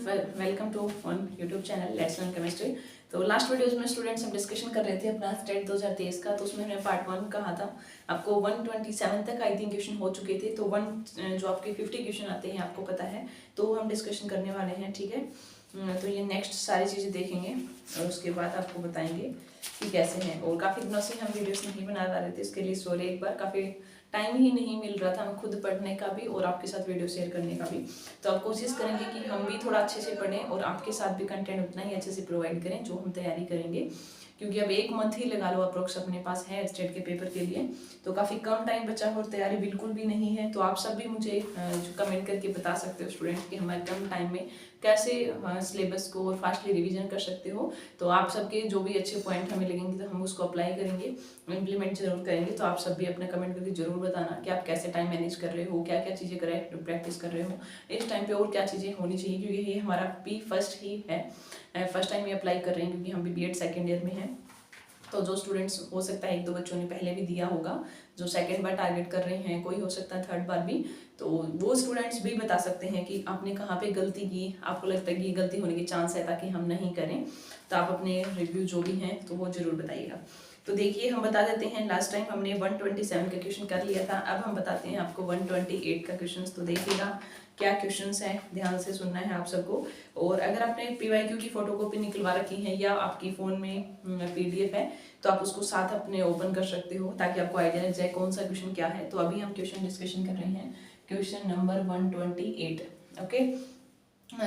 Welcome to on YouTube channel let's learn chemistry. तो last videos में students हम discussion कर रहे थे अपना स्टेट 2023 का। तो उसमें हमने पार्ट 1 कहा था, आपको 127 तक आई थिंक क्वेश्चन हो चुके थे। तो जो आपके 50 क्वेश्चन आते हैं आपको पता है, तो हम डिस्कशन करने वाले हैं, ठीक है। तो ये नेक्स्ट सारी चीज़ें देखेंगे और उसके बाद आपको बताएंगे कि कैसे हैं। और काफ़ी दिनों से हम वीडियोस नहीं बना पा रहे थे, इसके लिए सॉरी। एक बार काफ़ी टाइम ही नहीं मिल रहा था हमें खुद पढ़ने का भी और आपके साथ वीडियो शेयर करने का भी। तो आप कोशिश करेंगे कि हम भी थोड़ा अच्छे से पढ़ें और आपके साथ भी कंटेंट उतना ही अच्छे से प्रोवाइड करें जो हम तैयारी करेंगे, क्योंकि अब 1 मंथ ही लगा लो अप्रोक्स अपने पास है स्टेट के पेपर के लिए। तो काफ़ी कम टाइम बचा और तैयारी बिल्कुल भी नहीं है। तो आप सब भी मुझे कमेंट करके बता सकते हो स्टूडेंट कि हमारे कम टाइम में कैसे सिलेबस को और फास्टली रिवीजन कर सकते हो। तो आप सबके जो भी अच्छे पॉइंट हमें लगेंगे तो हम उसको अप्लाई करेंगे, इम्प्लीमेंट जरूर करेंगे। तो आप सब भी अपना कमेंट करके जरूर बताना कि आप कैसे टाइम मैनेज कर रहे हो, क्या क्या चीज़ें करें प्रैक्टिस कर रहे हो इस टाइम पे और क्या चीज़ें होनी चाहिए, क्योंकि ये हमारा भी फर्स्ट ही है, फर्स्ट टाइम ये अप्लाई कर रहे हैं क्योंकि हम भी बीएड सेकेंड ईयर में हैं। तो जो स्टूडेंट्स हो सकता है 1-2 बच्चों ने पहले भी दिया होगा, जो सेकंड बार टारगेट कर रहे हैं, कोई हो सकता है थर्ड बार भी, तो वो स्टूडेंट्स भी बता सकते हैं कि आपने कहाँ पे गलती की, आपको लगता है कि ये गलती होने के चांस है, ताकि हम नहीं करें। तो आप अपने रिव्यू जो भी हैं तो वो जरूर बताइएगा। तो देखिए हम बता देते हैं, लास्ट टाइम हमने 127 का क्वेश्चन कर लिया था, अब हम बताते हैं आपको 128 का क्वेश्चन। तो देखिएगा क्या क्वेश्चंस हैं, ध्यान से सुनना है आप सबको। और अगर आपने पीवाईक्यू की फोटोकॉपी निकलवा रखी है या आपकी फ़ोन में पीडीएफ है तो आप उसको साथ अपने ओपन कर सकते हो, ताकि आपको आइडिया लग जाए कौन सा क्वेश्चन क्या है। तो अभी हम क्वेश्चन डिस्कशन कर रहे हैं, क्वेश्चन नंबर 128। ओके,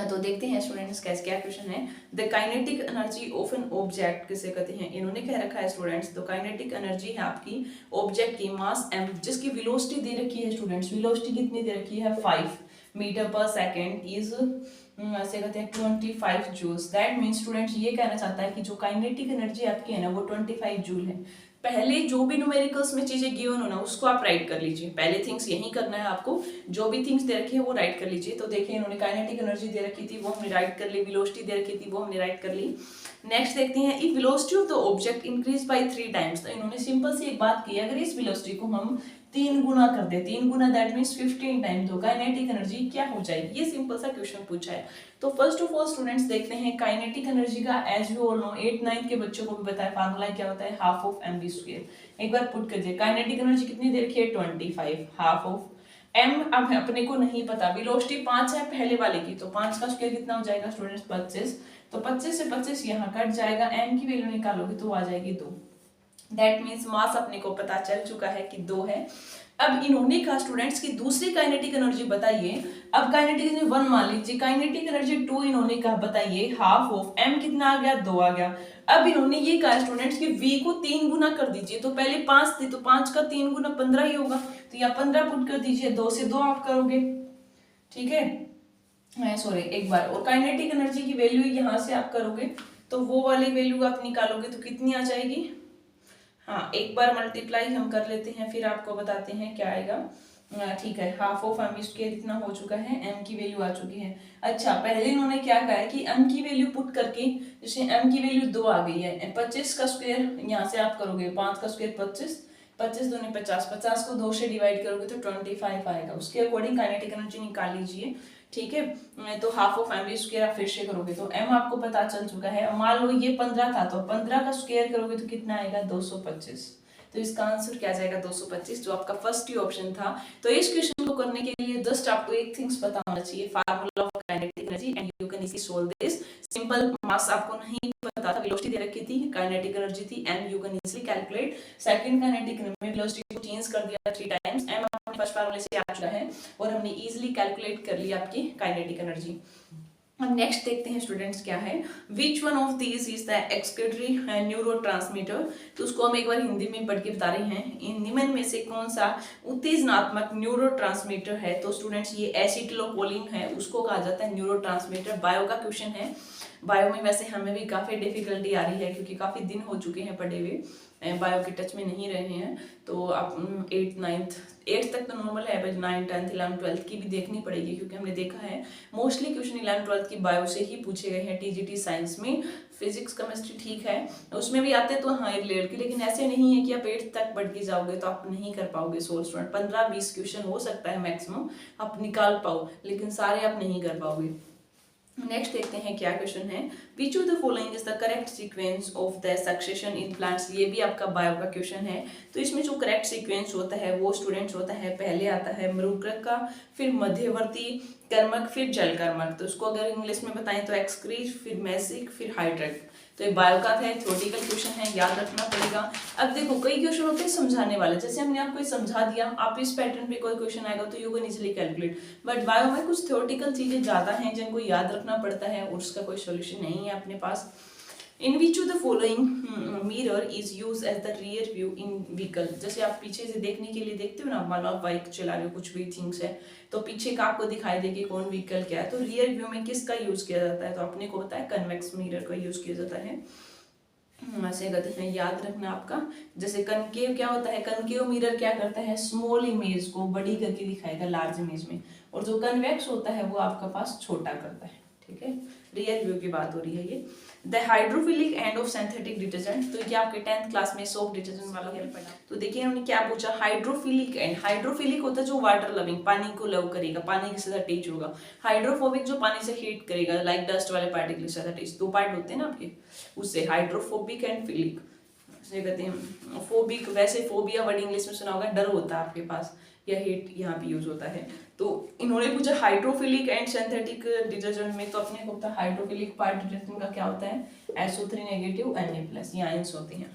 तो देखते हैं स्टूडेंट्स कैसे क्या क्वेश्चन है। The kinetic energy of an object किसे कहते हैं, इन्होंने कह रखा है स्टूडेंट्स। तो काइनेटिक एनर्जी है आपकी ऑब्जेक्ट की मास m, जिसकी वेलोसिटी दे रखी है स्टूडेंट्स। वेलोसिटी कितनी दे रखी है 5 मीटर पर सेकेंड इज ऐसे कहते हैं 25 जूल्स। दैट मीन्स स्टूडेंट्स ये कहना चाहता है कि जो काइनेटिक एनर्जी आपकी है ना वो 25 जूल है। पहले जो भी न्यूमेरिकल्स में चीजें गिवन हो ना उसको आप राइट कर लीजिए, पहले थिंग्स यही करना है आपको, जो भी थिंग्स दे रखी है वो राइट कर लीजिए। तो देखिए इन्होंने काइनेटिक एनर्जी दे रखी थी वो हमने राइट कर ली, वेलोसिटी दे रखी थी वो हमने राइट कर ली। नेक्स्ट देखते हैं, if velocity of the object increase by 3 times. तो इन्होंने सिंपल सी एक बात की, अगर इस वेलोसिटी को हम 3 गुना कर दे, 3 गुना दैट मीन्स 15 टाइम, तो काइनेटिक एनर्जी क्या हो जाएगी। ये सिंपल सा क्वेश्चन पूछा है। तो फर्स्ट ऑफ ऑल स्टूडेंट्स देखते हैं काइनेटिक एनर्जी का, एज यू ऑल नो 8-9 के बच्चों को भी पता है, फार्मूला क्या होता है, half of m v square. एक बार पुट कीजिए, काइनेटिक एनर्जी कितनी दे रखी है 25, हाफ ऑफ m। अब अपने को नहीं पता, वेलोसिटी 5 है पहले वाले की, तो 5 का स्क्वायर कितना हो जाएगा स्टूडेंट्स 25। तो 25 से 25 यहाँ कट जाएगा, m की वैल्यू निकालोगे तो आ जाएगी 2। दैट मीन्स मास अपने को पता चल चुका है कि 2 है। अब इन्होंने कहा स्टूडेंट्स की दूसरी काइनेटिक एनर्जी बताइए। अब काइनेटिक एनर्जी 1 मान लीजिए, काइनेटिक एनर्जी 2 इन्होंने कहा बताइए, हाफ ऑफ m कितना आ गया 2 आ गया। अब इन्होंने ये कहा स्टूडेंट्स कि v को 3 गुना कर दीजिए। तो पहले 5 थी तो 5 का 3 गुना 15 ही होगा, तो यहाँ 15 पुट कर दीजिए, 2 से 2 आप करोगे, ठीक है। सॉरी एक बार, और काइनेटिक एनर्जी की वैल्यू यहाँ से आप करोगे तो वो वाली वैल्यू आप निकालोगे तो कितनी आ जाएगी। हाँ एक बार मल्टीप्लाई हम कर लेते हैं फिर आपको बताते हैं क्या आएगा, ठीक है। हाफ ऑफ एम स्क्वायर इतना हो चुका है, m की वैल्यू आ चुकी है। अच्छा पहले इन्होंने क्या कहा है कि m की वैल्यू पुट करके, जैसे m की वैल्यू 2 आ गई है, 25 का स्क्वायर यहाँ से आप करोगे, 5 का स्क्वायर 25, 25 दूनी 50, 50 को 2 से डिवाइड करोगे तो 25 आएगा। उसके अकॉर्डिंग काइनेटिक एनर्जी निकाल लीजिए, ठीक है। तो हाफ ऑफ एम स्क्वायर आप फिर से करोगे तो m आपको पता चल चुका है। मान लो ये 15 था तो 15 का स्क्वायर करोगे तो कितना आएगा 225। तो इसका आंसर क्या जाएगा 225, जो आपका फर्स्ट ही ऑप्शन था। तो इस क्वेश्चन को करने के लिए जस्ट आपको एक थिंग्स पता होना चाहिए, formula of kinetic energy, and you can easily solve this. Simple mass आपको नहीं पता था, वेलोसिटी दे रखी थी, काइनेटिक एनर्जी थी m, you can easily calculate. Second kinetic energy velocity को चेंज कर दिया 3 टाइम्स, m आपने फर्स्ट फार्मूले से आ चुका है और हमने इजीली कैलकुलेट कर लिया आपकी काइनेटिक एनर्जी। अब नेक्स्ट देखते हैं स्टूडेंट्स क्या है, which one of these is the excretory neurotransmitter. तो उसको हम एक बार हिंदी में पढ़ के बता रहे हैं, इन निम्न में से कौन सा उत्तेजनात्मक न्यूरोट्रांसमीटर है। तो स्टूडेंट्स ये एसिटिलोकोलिन है, उसको कहा जाता है न्यूरोट्रांसमीटर। बायो का क्वेश्चन है, बायो में वैसे हमें भी काफ़ी डिफिकल्टी आ रही है क्योंकि काफ़ी दिन हो चुके हैं पढ़े हुए, बायो के टच में नहीं रहे हैं। तो आप 8 तक तो नॉर्मल है, बट 9, 10, 11, 12 की भी देखनी पड़ेगी, क्योंकि हमने देखा है मोस्टली क्वेश्चन 11, 12 की बायो से ही पूछे गए हैं। टीजीटी साइंस में फिजिक्स केमिस्ट्री ठीक है उसमें भी आते तो हाँ रिलेटेड की, लेकिन ऐसे नहीं है कि आप 8 तक बढ़ के जाओगे तो आप नहीं कर पाओगे। 16 स्टूडेंट 15-20 क्वेश्चन हो सकता है मैक्सिमम आप निकाल पाओ, लेकिन सारे आप नहीं कर पाओगे। नेक्स्ट देखते हैं क्या क्वेश्चन है, which of the following is the correct sequence of the succession in plants. ये भी आपका बायो का क्वेश्चन है। तो इसमें जो करेक्ट सीक्वेंस होता है वो स्टूडेंट्स होता है, पहले आता है मृगक का, फिर मध्यवर्ती कर्मक, फिर जल कर्मक। तो इसको अगर इंग्लिश में बताएं तो एक्सक्रीज, फिर मैसिक, फिर हाइड्रिक। तो ये बायो का है, थ्योरेटिकल क्वेश्चन है, याद रखना पड़ेगा। अब देखो कई क्वेश्चन होते हैं समझाने वाले, जैसे हमने आपको समझा दिया, आप इस पैटर्न पे कोई क्वेश्चन आएगा तो you can easily calculate. But bio में कुछ थ्योरेटिकल चीजें ज्यादा हैं जिनको याद रखना पड़ता है और उसका कोई सोल्यूशन नहीं है अपने पास। In which of the following mirror is use as the rear view in vehicle. जैसे आप पीछे से देखने के लिए देखते हो ना, मान लो आप बाइक चला रहे हो, कुछ भी थिंग्स है, तो पीछे का आपको दिखाई देगी कौन व्हीकल क्या है, तो रियर व्यू में किसका यूज किया जाता है, तो अपने को पता है कन्वेक्स मिरर का यूज किया जाता है। ऐसे कहते हैं, याद रखना आपका। जैसे कनकेव क्या होता है, कनकेव मिरर क्या करता है, स्मॉल इमेज को बड़ी करके दिखाएगा लार्ज इमेज में, और जो कन्वेक्स होता है वो आपका पास छोटा करता है। ठीक है, रियल व्यू की बात हो रही है ये। The hydrophilic end of synthetic detergent, तो ये आपके 10th क्लास में सोप डिटर्जेंट वाला खेल पढ़ा। तो देखिए उन्होंने क्या पूछा, हाइड्रोफिलिक एंड। हाइड्रोफिलिक होता है जो वाटर लविंग, पानी को लव करेगा, पानी के साथ अटैच होगा। हाइड्रोफोबिक जो पानी से हीट करेगा, लाइक डस्ट वाले पार्टिकल के साथ अटैच। दो पार्ट होते हैं ना आपके, उससे हाइड्रोफोबिक एंड फिलिक से कहते हैं। फोबिक, वैसे फोबिया वर्ड इंग्लिश में सुना होगा, डर होता है आपके पास, या हेट यहाँ पे यूज होता है। तो इन्होंने पूछा हाइड्रोफिलिक एंड सिंथेटिक डिटर्जेंट में, तो अपने को पता हाइड्रोफिलिक पार्ट डिटर्जेंट का क्या होता है, SO3 नेगेटिव Na+, ये आयंस होती हैं।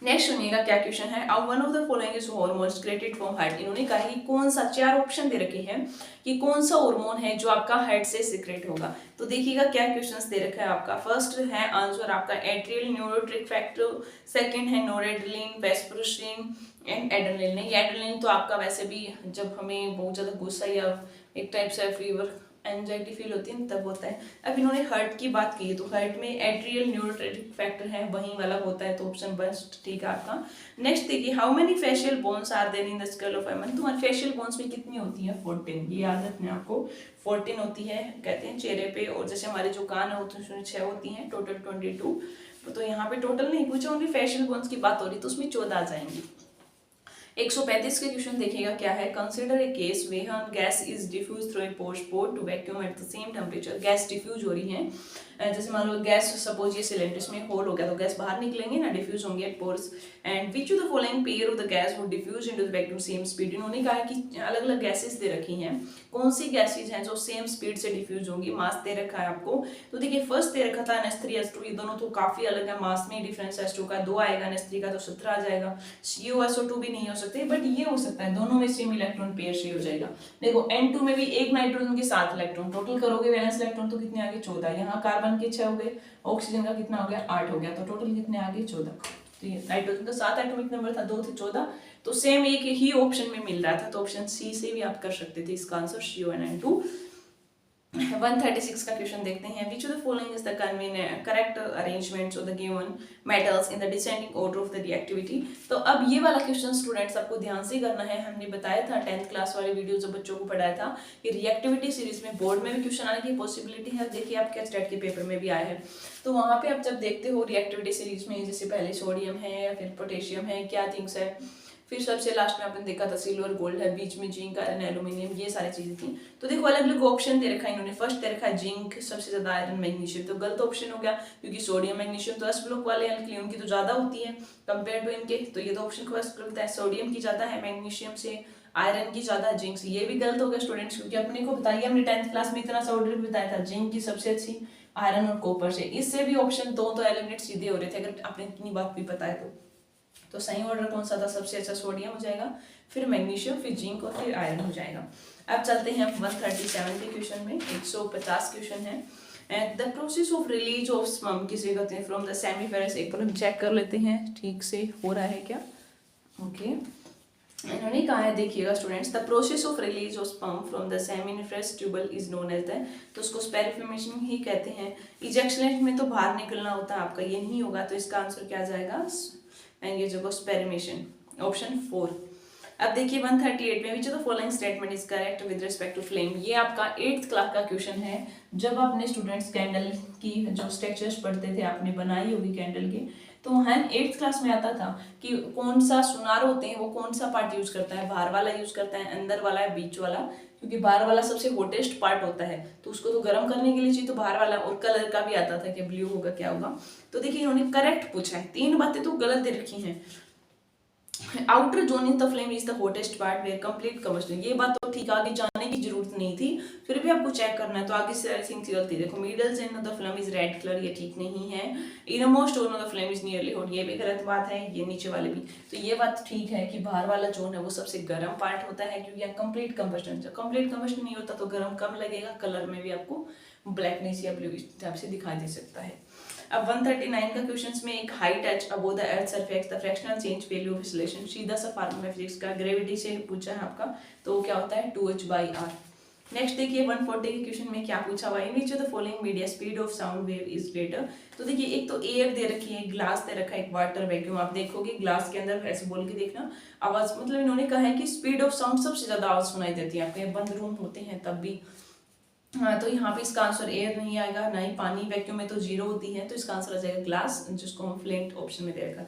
नेक्स्ट सुनिएगा क्या क्वेश्चन है, अब one of the following is hormones created from heart. इन्होंने कहा कि कौन सा, 4 ऑप्शन दे रखे हैं कि कौन सा हार्मोन है जो आपका हार्ट से सीक्रेट होगा। तो देखिएगा क्या क्वेश्चंस दे रखा है आपका। फर्स्ट है आंसर आपका एट्रियल न्यूरोट्रिक फैक्टर, सेकंड है नोरेड्रिलिन, वेस्परोसिन एंड एड्रेनलिन। ये एड्रेनलिन तो आपका वैसे भी जब हमें बहुत ज्यादा गुस्सा या एक टाइप से फीवर एंजाइटी फील होती है तब होता है। अब इन्होंने हार्ट की बात की है, तो हार्ट में एट्रियल न्यूरोट्रिक फैक्टर है, वहीं वाला होता है, तो ऑप्शन बेस्ट ठीक है आपका। नेक्स्ट देखिए, how many facial bones are there in the skull of a man. तुम्हारे फेशियल बोन्स में कितनी होती है, 14। ये याद रखना है आपको, 14 होती है कहते हैं चेहरे पे, और जैसे हमारे जो कान है उसमें 6 होती हैं, टोटल 22। तो यहाँ पे टोटल नहीं पूछा, उनकी फेशियल बोन्स की बात हो रही, तो उसमें 14 आ जाएंगी। 135 के क्वेश्चन देखिएगा क्या है, consider a case where gas is diffuse through a port to vacuum at the same temperature. Gas diffuse हो रही है, जैसे मान लो गैस, सपोज ये सिलेंडर में होल हो गया तो गैस बाहर निकलेंगे ना, डिफ्यूज होंगे at pores. And which of the following pair of the gas would diffuse into the vacuum same speed. इन्होंने कहा कि अलग अलग गैसेस दे रखी हैं, कौन सी गैसेज हैं जो सेम स्पीड से डिफ्यूज होंगी। मास दे रखा है आपको, तो देखिए फर्स्ट दे रखा था NH3 S2, ये दोनों तो काफी अलग है, मास में डिफरेंस S2 का 2 आएगा, NH3 का तो 17 आ जाएगा। CuSO2 भी नहीं हो सकते, बट ये हो सकता है, दोनों में सेम इलेक्ट्रॉन पेयर से हो जाएगा। देखो N2 में भी एक नाइट्रोजन के 7 इलेक्ट्रॉन, टोटल करोगे वैलेंस इलेक्ट्रॉन तो कितने आगे, 14। यहाँ कार्बन के 6 हो गए, ऑक्सीजन का कितना हो गया, 8 हो गया, तो टोटल कितने आगे, 14। तो ये नाइट्रोजन का 7 एटॉमिक नंबर था, 2 थे 14, तो सेम एक ही ऑप्शन में मिल रहा था, तो ऑप्शन सी से भी आप कर सकते थे इसका आंसर, CuNN2। 136 का क्वेश्चन देखते हैं, विच of the following is the correct arrangements of the given metals in the descending order of the reactivity. तो अब ये वाला क्वेश्चन स्टूडेंट्स आपको ध्यान से करना है। हमने बताया था 10th क्लास वाले वीडियो जब बच्चों को पढ़ाया था कि रिएक्टिविटी सीरीज में बोर्ड में भी क्वेश्चन आने की पॉसिबिलिटी है। देखिए आपके स्टेट के पेपर में भी आया है, तो वहां पे आप जब देखते हो रिएक्टिविटी सीरीज में, जैसे पहले सोडियम है या फिर पोटेशियम है, क्या थिंग्स है, फिर सबसे लास्ट में आपने देखा था सिल्वर गोल्ड है, बीच में जिंक आयरन एल्यूमिनियम, ये सारी चीजें थी। तो देखो अलग अलग ऑप्शन दे रखा है इन्होंने। फर्स्ट दे रखा है जिंक, सबसे ज्यादा आयरन मैग्नीशियम, तो गलत ऑप्शन हो गया, क्योंकि सोडियम मैग्नीशियम तो S ब्लॉक वाले एल्कली उनकी तो ज्यादा होती है कंपेयर टू इनके, तो ये तो ऑप्शन फर्स्ट गलत है। सोडियम की ज्यादा है मैग्नीशियम से, आयरन की ज्यादा जिंक से, ये भी गलत हो गया स्टूडेंट्स, क्योंकि अपने को बताइए हमने 10th क्लास में इतना सा ऑर्डर भी बताया था, जिंक की सबसे अच्छी, आयरन और कॉपर से। इससे भी ऑप्शन दो तो एलिमिनेट सीधे हो रहे थे अगर आपने इतनी बात भी पता है तो सही ऑर्डर कौन सा था, सबसे अच्छा सोडियम हो जाएगा, फिर मैग्नीशियम, फिर जिंक और फिर आयरन हो जाएगा। अब चलते हैं 137 के क्वेश्चन में। 150 क्वेश्चन है, the process of release of sperm किसे कहते हैं फ्रॉम द सेमीफेरस। एक बार हम चेक कर लेते हैं ठीक से हो रहा है क्या। ओके, इन्होंने कहा है, देखिएगा students, the process of release of sperm from the seminiferous tubule is known as the, तो उसको स्पेरिफिमेशन ही कहते हैं। इजेक्शन में तो बाहर निकलना होता है आपका, ये नहीं होगा, तो इसका आंसर क्या जाएगा, एंगेज होगा स्पेरिमेशन, ऑप्शन 4। अब देखिए 138 में which of the following statement is correct with respect to flame. ये आपका 8th क्लास का क्वेश्चन है। जब आपने स्टूडेंट्स कैंडल की जो स्ट्रक्चर्स पढ़ते थे, आपने बनाई होगी कैंडल की, तो वहाँ 8th क्लास में आता था कि कौन सा सुनार होते हैं वो कौन सा पार्ट यूज करता है, बाहर वाला यूज करता है, अंदर वाला है, बीच वाला, क्योंकि बाहर वाला सबसे होटेस्ट पार्ट होता है तो उसको तो गर्म करने के लिए चाहिए, तो बाहर वाला। और कलर का भी आता था कि ब्लू होगा क्या होगा। तो देखिए इन्होंने करेक्ट पूछा है, 3 बातें तो गलत दे रखी हैं। Outer zone in the flame is the hottest part where complete combustion, ये बात तो ठीक, आगे जाने की जरूरत नहीं थी, फिर भी आपको चेक करना है। तो आगे से आई थिंक गलती देखो, middle zone of the flame is red colour, ये ठीक नहीं है। Innermost zone of the flame is nearly hot, ये भी गलत बात है। ये नीचे वाले भी, तो ये बात ठीक है कि बाहर वाला जोन है वो सबसे गर्म पार्ट होता है, क्योंकि कंप्लीट कम्बस्टन, जब कंप्लीट कम्बस्टन नहीं होता तो गर्म कम लगेगा, कलर में भी आपको ब्लैकनेस या ब्लू इस टाइप से दिखाई दे सकता है। अब 139 का क्वेश्चंस में एक high touch above the earth surface the fractional change value of acceleration, सीधा सा फार्मूला फिजिक्स का ग्रेविटी से पूछा है आपका, तो क्या होता है 2h/r। नेक्स्ट देखिए 140 के क्वेश्चन में क्या पूछा हुआ है, नीच of the following media speed of sound wave is greater. तो देखिए एक तो एयर दे रखी है, ग्लास दे रखा है, एक वाटर वैक्यूम, आप देखोगे ग्लास के अंदर ऐसे बोल के देखना आवाज, मतलब इन्होंने कहा है कि स्पीड ऑफ साउंड सबसे ज्यादा आवाज सुनाई देती है, आपके बंद रूम होते हैं तब भी। हाँ, तो यहाँ पे इसका आंसर एयर नहीं आएगा, ना ही पानी, वैक्यूम में तो 0 होती है, तो इसका आंसर आ जाएगा ग्लास, जिसको हम फ्लिंट ऑप्शन में दे रखा।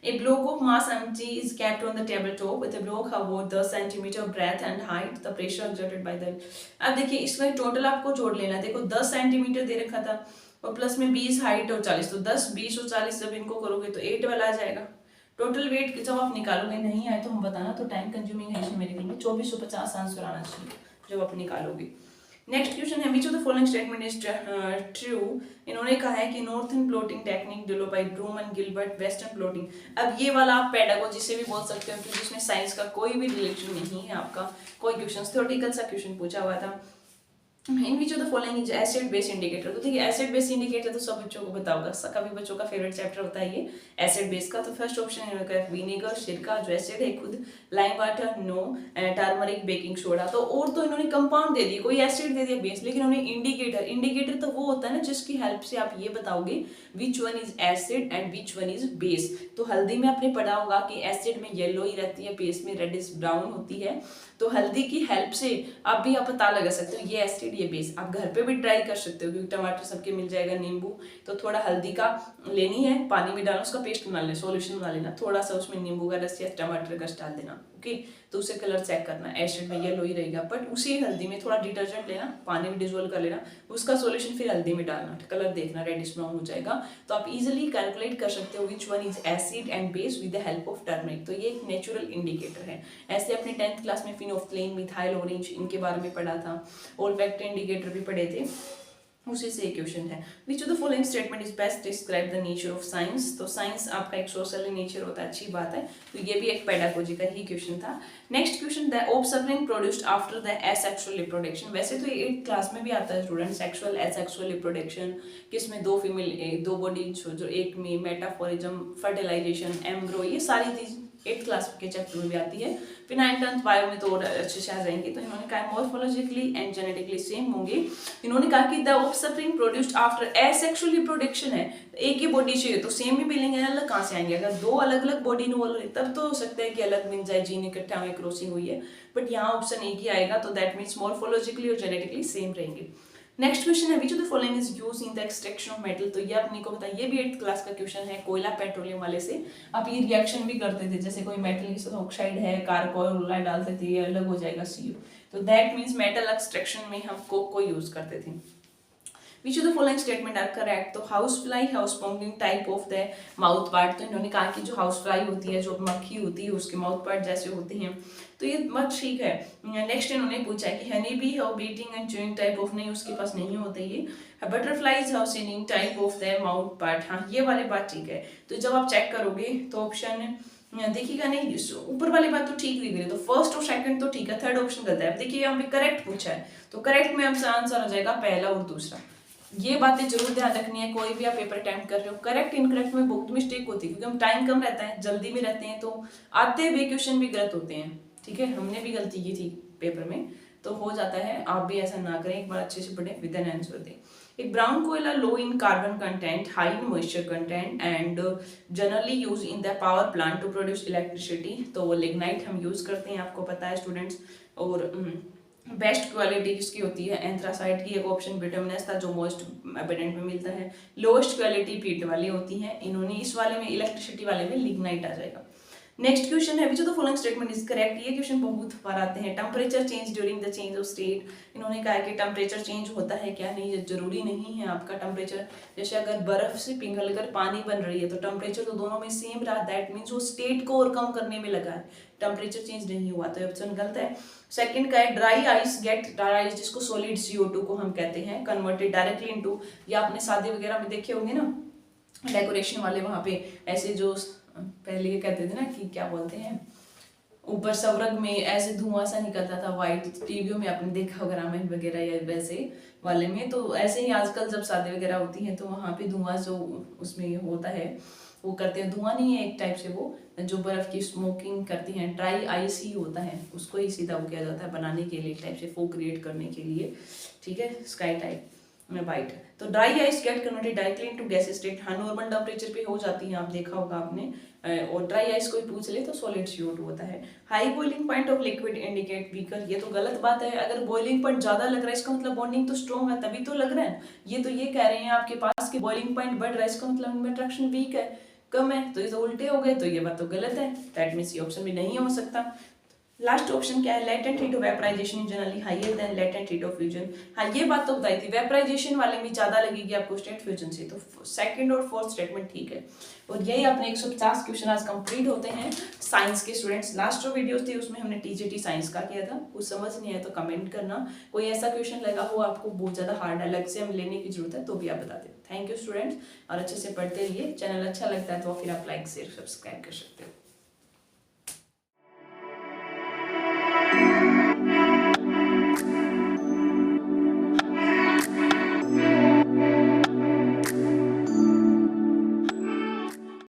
A block of mass empty is kept on the tabletop with a block about 10 centimeter breadth and height. The pressure exerted by the, अब देखिए इसमें टोटल आपको जोड़ लेना, देखो 10 सेंटीमीटर दे रखा था और प्लस में 20 हाइट और 40, तो 10, 20 और 40 जब इनको करोगे तो 8 वाला आ जाएगा। टोटल वेट जब आप निकालोगे, नहीं आए तो हम बताना, तो टाइम कंज्यूमिंग है मेरे लिए, 2450 आंसर आना चाहिए जब आप निकालोगे। नेक्स्ट क्वेश्चन है, which of the following statement is true. इन्होंने कहा है कि northern blotting technique developed by Broom and Gilbert, western blotting. अब ये वाला आप पेडागोजी से भी बोल सकते हो, क्योंकि जिसमें साइंस का कोई भी रिलेशन नहीं है आपका, कोई क्वेश्चन थ्योरेटिकल सा क्वेश्चन पूछा हुआ था। In which of the following is acid base indicator. तो देखिए एसिड बेस इंडिकेटर तो सब बच्चों को पता होगा, सभी बच्चों का फेवरेट चैप्टर होता है ये एसिड बेस का। तो फर्स्ट ऑप्शन है विनेगर, सिरका जो एसिड है खुद, lime water no, turmeric, baking soda. तो और तो इन्होंने कंपाउंड दे दिया, कोई एसिड दे दिया बेस, लेकिन उन्होंने इंडिकेटर, इंडिकेटर तो वो होता है ना जिसकी हेल्प से आप ये बताओगे which one is acid and which one is base. तो हल्दी में आपने पढ़ा होगा कि एसिड में येलो ही रहती है, बेस में रेडिश ब्राउन होती है। तो हल्दी की हेल्प से आप भी आप पता लगा सकते हो ये एसिड ये बेस। आप घर पे भी ट्राई कर सकते हो, क्योंकि टमाटर सबके मिल जाएगा, नींबू, तो थोड़ा हल्दी का लेनी है, पानी में डालना, उसका पेस्ट बना लेना, सॉल्यूशन बना लेना, थोड़ा सा उसमें नींबू का रस या टमाटर का रस डाल देना, ओके। तो उसे कलर चेक करना, एसिड में येलो ही रहेगा, बट उसी हल्दी में थोड़ा डिटर्जेंट लेना, पानी में डिजोल्व कर लेना, उसका सॉल्यूशन फिर हल्दी में डालना, कलर देखना रेडिश ब्राउन हो जाएगा। तो आप इजिली कैलकुलेट कर सकते हो which one is acid and base with the help of turmeric. तो ये एक नेचुरल इंडिकेटर है। ऐसे अपने 10th क्लास में फिनोफ्थलीन, मिथाइल ऑरेंज, इनके बारे में पढ़ा था, ओल्फैक्टरी इंडिकेटर भी पढ़े थे, उसी से क्वेश्चन है। Which of the following statement is best describe the nature of science. तो साइंस आपका एक सोशल नेचर होता है, अच्छी बात है, तो ये भी एक पेडागोजी का ही क्वेश्चन था। Next question, the offspring produced after the asexual reproduction. वैसे तो ये 8th क्लास में भी आता है स्टूडेंट, सेक्सुअल एसेक्सुअल रिप्रोडक्शन, किसमें 2 फीमेल 2 बॉडी जो एक में, मेटाफोरिज्म, फर्टिलाइजेशन, एम्ब्रो, ये सारी चीज 8th क्लास के चैप्टर में भी आती है। फिर 9th 10th बायो में तो और अच्छे से आ जाएंगे। तो इन्होंने कहा मॉर्फोलॉजिकली एंड जेनेटिकली सेम होंगे। इन्होंने कहा कि the offspring produced after asexual reproduction है, एक ही बॉडी चाहिए तो सेम ही मिलेंगे, अलग कहाँ से आएंगे। अगर 2 अलग अलग बॉडी इन्वॉल्व है तब तो हो सकता है कि अलग मिल जाए, जीन इकट्ठा हुए, क्रॉसिंग हुई है, बट यहाँ ऑप्शन एक ही आएगा, तो दैट मीन्स मॉर्फोलॉजिकली और जेनेटिकली सेम रहेंगे। नेक्स्ट क्वेश्चन है, which of the following is used in the extraction of metal. तो ये अपने को पता है, ये भी 8th क्लास का क्वेश्चन है, कोयला पेट्रोलियम वाले से। आप ये रिएक्शन भी करते थे, जैसे कोई मेटल के साथ ऑक्साइड है, कार्बोक्सिलाइड डालते थे, ये अलग हो जाएगा CO। तो दैट मीन्स मेटल एक्सट्रैक्शन में हम कोक को यूज करते थे। Which of the following statement are correct? तो house fly, house pumping type of the mouth part. तो इन्होंने कहा कि जो हाउस फ्लाई होती है, जो मक्खी होती है, उसके माउथ पार्ट जैसे होते हैं, तो ये मत ठीक है। नेक्स्ट इन्होंने पूछा है कि honey bee how beating and chewing type of, नहीं उसके पास नहीं होते ये। Butterflies how siphoning type of the mouth part, हाँ ये वाली बात ठीक है। तो जब आप चेक करोगे तो ऑप्शन देखिएगा, नहीं ऊपर वाली बात तो ठीक दिख रही है, तो फर्स्ट और सेकंड तो ठीक है, थर्ड ऑप्शन गलत है। अब देखिए यहाँ पे करेक्ट पूछा है, तो करेक्ट में आपसे आंसर आ जाएगा पहला और दूसरा। ये बातें जरूर ध्यान रखनी है, कोई भी आप पेपर अटेम्प्ट कर रहे हो, करेक्ट इनकरेक्ट में बहुत मिस्टेक होती है, क्योंकि हम टाइम कम रहता है, जल्दी में रहते हैं, तो आते हुए क्वेश्चन भी गलत होते हैं, ठीक है। हमने भी गलती की थी पेपर में, तो हो जाता है, आप भी ऐसा ना करें, एक बार अच्छे से पढ़ें, विद एन आंसर दें। एक ब्राउन कोयला low in carbon content, high in moisture content and generally use in the power plant to produce electricity. तो वो लिग्नाइट हम यूज करते हैं, आपको पता है स्टूडेंट्स। और बेस्ट क्वालिटी किसकी होती है, एंथ्रासाइट की एक ऑप्शन बिटुमिनस था जो मोस्ट एबिडेंट में मिलता है। लोएस्ट क्वालिटी पीट वाली होती है, इन्होंने इस वाले में इलेक्ट्रिसिटी वाले में लिग्नाइट आ जाएगा। नेक्स्ट क्वेश्चन है which of the following statement is correct. ये क्वेश्चन बहुत बार आते हैं। Temperature change during the change of state, इन्होंने कहा कि टेम्परेचर चेंज होता है क्या, नहीं ये जरूरी नहीं है आपका टेम्परेचर। जैसे अगर बर्फ से पिघल कर पानी बन रही है तो टेम्परेचर तो दोनों में सेम रहा, दैट मीन्स वो स्टेट को और कम करने में लगा है, टेम्परेचर चेंज नहीं हुआ, तो ऑप्शन गलत है। सेकंड का है ड्राई आइस गेट, ड्राई आइस जिसको सॉलिड CO2 को हम कहते हैं, कन्वर्टेड डायरेक्टली इनटू, या आपने शादी वगैरह में देखे होंगे ना डेकोरेशन वाले, वहां पे ऐसे जो पहले ये कहते थे ना कि क्या बोलते हैं, ऊपर स्वर्ग में ऐसे धुआं सा निकलता था वाइट, टीवियों में आपने देखा होगा रामायण वगैरह या वैसे वाले में, तो ऐसे ही आजकल जब शादी वगैरह होती है तो वहां पे धुआं जो उसमें होता है वो करते हैं, धुआं नहीं है एक टाइप से, वो जो बर्फ की स्मोकिंग करती हैं, ड्राई आइस ही होता है, उसको ही सीधा वो किया जाता है बनाने के लिए, एक टाइप से फोक क्रिएट करने के लिए, ठीक है, स्काई टाइप में वाइट। तो dry ice get converted directly into gas state, हाँ नॉर्मल टेम्परेचर पे हो जाती है, आप देखा होगा आपने, और ड्राई आइस कोई पूछ ले तो सॉलिड CO2 होता है। High boiling point of liquid indicate weaker, ये तो गलत बात है, अगर बॉइलिंग पॉइंट ज्यादा लग रहा है इसका मतलब बॉन्डिंग तो स्ट्रॉन्ग है तभी तो लग रहा है। ये तो ये कह रहे हैं आपके पास कि बॉइलिंग पॉइंट बढ़ रहा है इसका मतलब इनमें अट्रैक्शन वीक है, कम है, तो ये तो उल्टे हो गए, तो ये बात तो गलत है, दैट मीन्स ये ऑप्शन भी नहीं हो सकता। लास्ट ऑप्शन क्या है, latent heat of vaporisation generally higher than latent heat of fusion, हाँ ये बात तो बताई थी, वेपराइजेशन वाले में ज्यादा लगेगी आपको स्टेट फ्यूजन से, तो सेकंड और फोर्थ स्टेटमेंट ठीक है। और यही अपने 150 क्वेश्चन आज कंप्लीट होते हैं साइंस के स्टूडेंट्स। लास्ट जो वीडियोस थी उसमें हमने TGT साइंस का किया था, कुछ समझ नहीं आया तो कमेंट करना, कोई ऐसा क्वेश्चन लगा हो आपको बहुत ज्यादा हार्ड अलग से हम लेने की जरूरत है तो भी आप बता दें। थैंक यू स्टूडेंट्स, और अच्छे से पढ़ते रहिए, चैनल अच्छा लगता है तो फिर आप लाइक शेयर सब्सक्राइब कर सकते हो।